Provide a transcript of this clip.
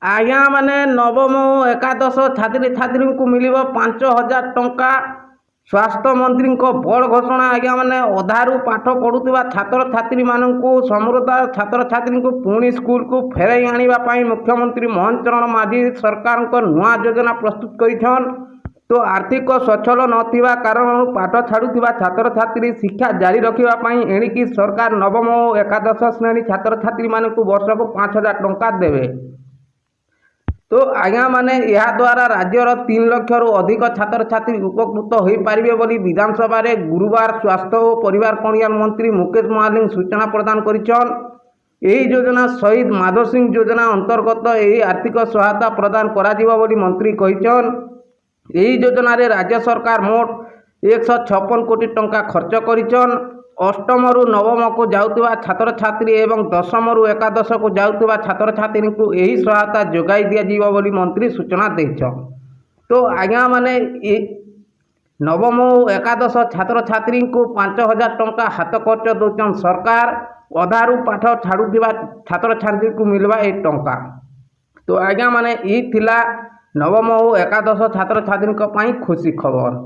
आज्ञा माने नवम और एकादश छात्री छात्री को मिल 5,000 टंका। स्वास्थ्य मंत्री बड़ घोषणा। आज्ञा माने अधारू पाठ पढ़ुवा छात्र छात्री मानू समुदाय छात्र छात्री को पुणी स्कूल को फेरई आने मुख्यमंत्री मोहन चरण माझी सरकार नुआ योजना प्रस्तुत कर। तो आर्थिक स्वच्छल नथिबा कारण पाठ छाड़ुवा छात्र छात्री शिक्षा जारी रखापी एणिकी सरकार नवम और एकादश श्रेणी छात्र छात्री मानू वर्ष को 5,000 टंका देवे। तो आज्ञा माने यह द्वारा राज्यर 3 लाख रु अधिक छात्र छात्री उपकृत हो पारे बोली विधानसभा गुरुवार स्वास्थ्य और परिवार कल्याण मंत्री मुकेश महालिंग सूचना प्रदान करिछन। यही योजना शहीद माधव सिंह योजना अंतर्गत यही आर्थिक सहायता प्रदान करा जिवो बोली मंत्री कहिछन। यही योजना रे राज्य सरकार मोट 156 कोटी टंका खर्च करिछन। अष्टम रु नवम को जाउतबा छात्र छात्री एवं दशम रु एकादश को जाउतबा छात्र छात्री को यही सहायता जोगाई दिया जीवो बोली मंत्री सूचना देछन। तो आज्ञा माने नवम और एकादश छात्र छात्री को 5,000 टंका हाथ खर्च दौन सरकार। अधारू पाठ छाड़ुवा छात्र छात्री को मिलवा 1 टंका। तो आज्ञा माने ई थिला नवम और एकादश छात्र छात्री खुशी खबर।